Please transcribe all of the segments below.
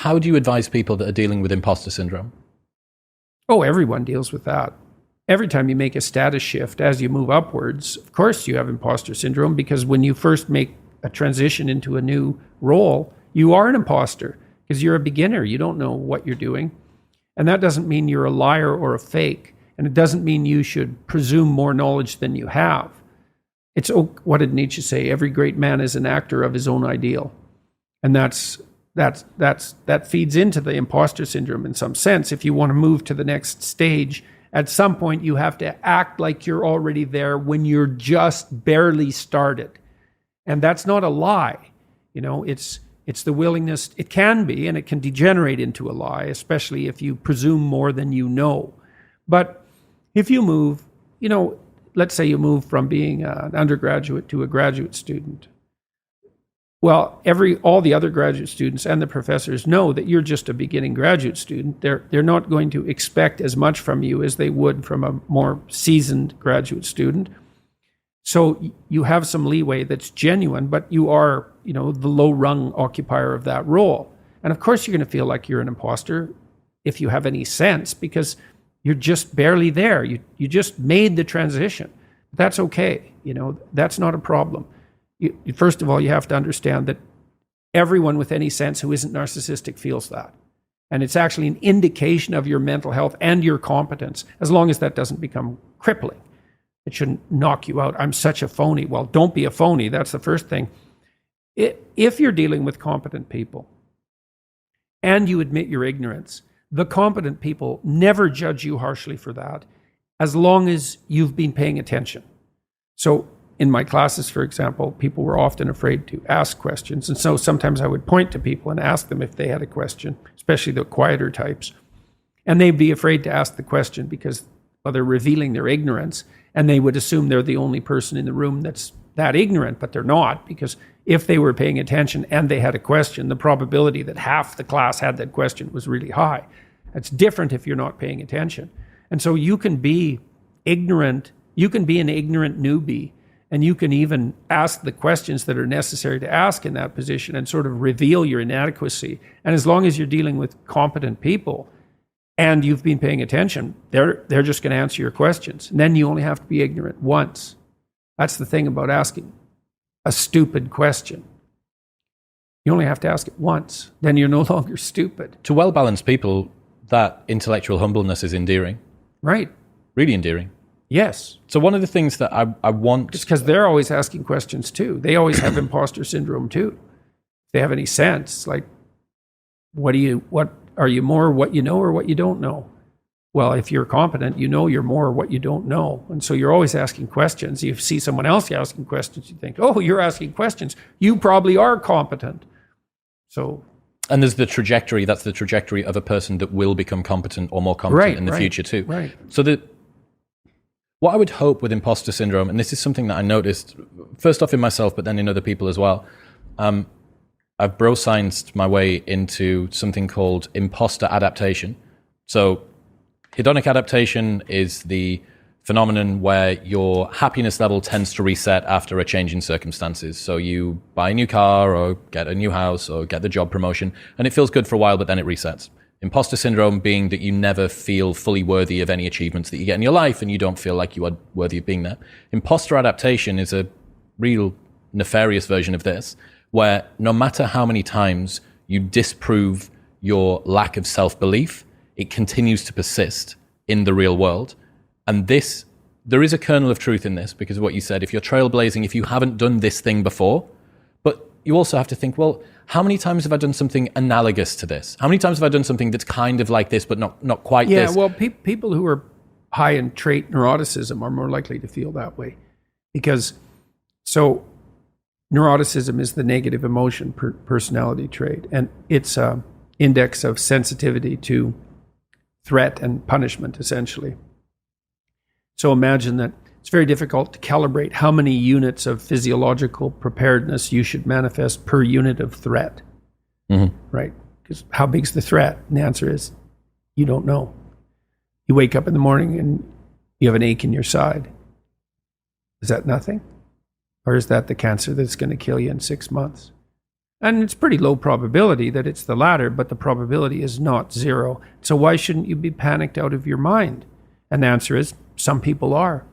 how do you advise people that are dealing with imposter syndrome? Oh, everyone deals with that. Every time you make a status shift, as you move upwards, of course you have imposter syndrome, because when you first make a transition into a new role, you are an imposter because you're a beginner. You don't know what you're doing. And that doesn't mean you're a liar or a fake. And it doesn't mean you should presume more knowledge than you have. It's, what did Nietzsche say? Every great man is an actor of his own ideal. And that feeds into the imposter syndrome in some sense. If you want to move to the next stage, at some point you have to act like you're already there when you're just barely started. And that's not a lie. You know, it's the willingness. It can be, and it can degenerate into a lie, especially if you presume more than you know. But if you move, you know, let's say you move from being an undergraduate to a graduate student. Well, all the other graduate students and the professors know that you're just a beginning graduate student. They're not going to expect as much from you as they would from a more seasoned graduate student. So you have some leeway that's genuine, but you are, you know, the low-rung occupier of that role. And of course, you're going to feel like you're an imposter if you have any sense, because you're just barely there. You just made the transition. That's okay. You know, that's not a problem. First of all, you have to understand that everyone with any sense who isn't narcissistic feels that. And it's actually an indication of your mental health and your competence, as long as that doesn't become crippling. It shouldn't knock you out. I'm such a phony. Well, don't be a phony. That's the first thing. If you're dealing with competent people and you admit your ignorance, the competent people never judge you harshly for that, as long as you've been paying attention. So in my classes, for example, people were often afraid to ask questions. And so sometimes I would point to people and ask them if they had a question, especially the quieter types. And they'd be afraid to ask the question because, well, they're revealing their ignorance. And they would assume they're the only person in the room that's that ignorant, but they're not, because if they were paying attention and they had a question, the probability that half the class had that question was really high. It's different if you're not paying attention. And so you can be ignorant, you can be an ignorant newbie, and you can even ask the questions that are necessary to ask in that position and sort of reveal your inadequacy. And as long as you're dealing with competent people and you've been paying attention, they're just going to answer your questions. And then you only have to be ignorant once. That's the thing about asking a stupid question. You only have to ask it once. Then you're no longer stupid. To well-balanced people, that intellectual humbleness is endearing. Right. Really endearing. Yes. So one of the things that I want... Just because they're always asking questions too. They always have imposter syndrome too. If they have any sense, like, what are you more what you know or what you don't know? Well, if you're competent, you know you're more what you don't know. And so you're always asking questions. You see someone else asking questions, you think, oh, you're asking questions. You probably are competent. So... And there's the trajectory, that's the trajectory of a person that will become competent or more competent in the future too. Right. So what I would hope with imposter syndrome, and this is something that I noticed, first off in myself, but then in other people as well, I've bro-scienced my way into something called imposter adaptation. So hedonic adaptation is the phenomenon where your happiness level tends to reset after a change in circumstances. So you buy a new car or get a new house or get the job promotion, and it feels good for a while, but then it resets. Imposter syndrome being that you never feel fully worthy of any achievements that you get in your life and you don't feel like you are worthy of being there. Imposter adaptation is a real nefarious version of this, where no matter how many times you disprove your lack of self-belief, it continues to persist in the real world. And there is a kernel of truth in this because of what you said. If you're trailblazing, if you haven't done this thing before, but you also have to think, well, how many times have I done something analogous to this? How many times have I done something that's kind of like this, but not quite this? Yeah, well, people who are high in trait neuroticism are more likely to feel that way. Because, so neuroticism is the negative emotion personality trait, and it's an index of sensitivity to threat and punishment, essentially. So imagine that it's very difficult to calibrate how many units of physiological preparedness you should manifest per unit of threat, right? Because how big's the threat? And the answer is, you don't know. You wake up in the morning and you have an ache in your side. Is that nothing? Or is that the cancer that's going to kill you in 6 months? And it's pretty low probability that it's the latter, but the probability is not zero. So why shouldn't you be panicked out of your mind? And the answer is some people are.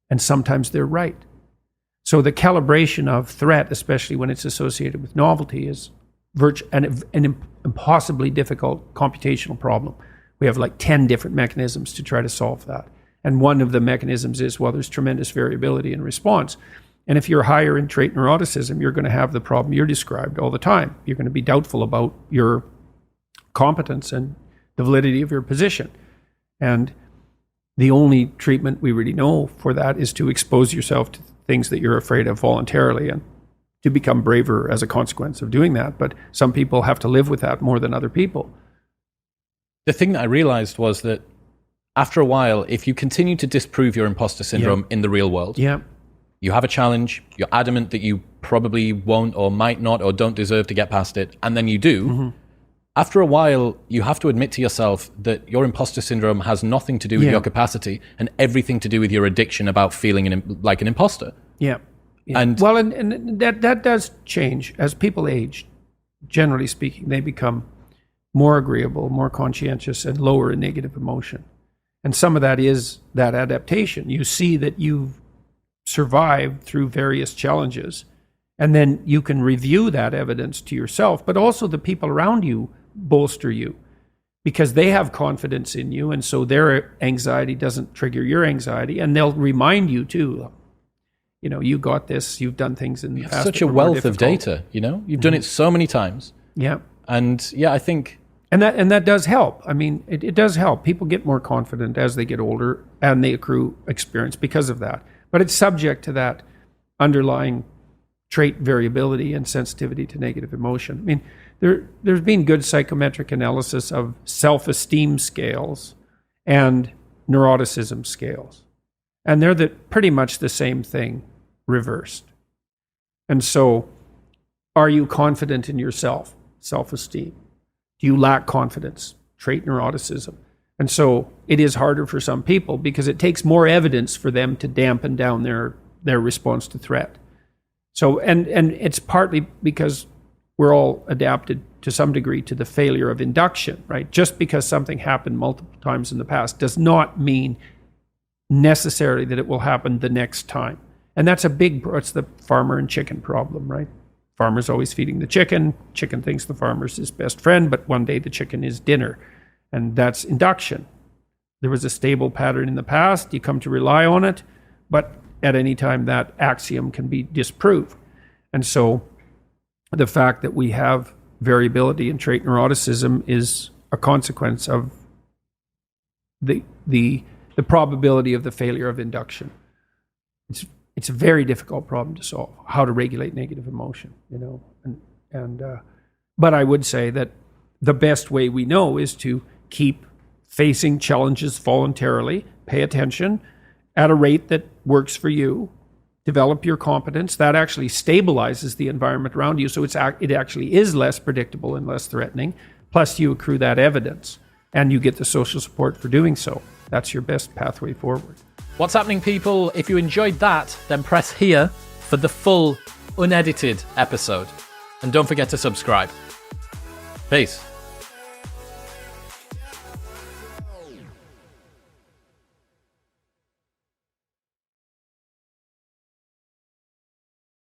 And sometimes they're right. So the calibration of threat, especially when it's associated with novelty, is an impossibly difficult computational problem. We have like 10 different mechanisms to try to solve that. And one of the mechanisms is, well, there's tremendous variability in response. And if you're higher in trait neuroticism, you're going to have the problem you're described all the time. You're going to be doubtful about your competence and the validity of your position. And the only treatment we really know for that is to expose yourself to things that you're afraid of voluntarily and to become braver as a consequence of doing that. But some people have to live with that more than other people. The thing that I realized was that after a while, if you continue to disprove your imposter syndrome in the real world, you have a challenge, you're adamant that you probably won't or might not or don't deserve to get past it, and then you do, after a while, you have to admit to yourself that your imposter syndrome has nothing to do with your capacity and everything to do with your addiction about feeling like an imposter. And well, and that does change. As people age, generally speaking, they become more agreeable, more conscientious, and lower in negative emotion. And some of that is that adaptation. You see that you've survived through various challenges, and then you can review that evidence to yourself, but also the people around you bolster you because they have confidence in you, and so their anxiety doesn't trigger your anxiety, and they'll remind you too, you know, you got this, you've done things in the past. Such a wealth of data, you know, you've done it so many times. And I think... And that does help. I mean, it does help. People get more confident as they get older and they accrue experience because of that. But it's subject to that underlying trait variability and sensitivity to negative emotion. I mean, there's been good psychometric analysis of self-esteem scales and neuroticism scales. And they're pretty much the same thing reversed. And so, are you confident in yourself? Self-esteem. Do you lack confidence? Trait neuroticism. And so it is harder for some people because it takes more evidence for them to dampen down their response to threat. So, and it's partly because we're all adapted to some degree to the failure of induction, right? Just because something happened multiple times in the past does not mean necessarily that it will happen the next time. And that's it's the farmer and chicken problem, right? Farmer's always feeding the chicken. Chicken thinks the farmer's his best friend, but one day the chicken is dinner. And that's induction. There was a stable pattern in the past. You come to rely on it, but at any time that axiom can be disproved. And so the fact that we have variability in trait neuroticism is a consequence of the probability of the failure of induction. It's a very difficult problem to solve, how to regulate negative emotion, you know. But I would say that the best way we know is to keep facing challenges voluntarily, pay attention at a rate that works for you, develop your competence. That actually stabilizes the environment around you, so it actually is less predictable and less threatening. Plus, you accrue that evidence, and you get the social support for doing so. That's your best pathway forward. What's happening, people? If you enjoyed that, then press here for the full, unedited episode. And don't forget to subscribe. Peace.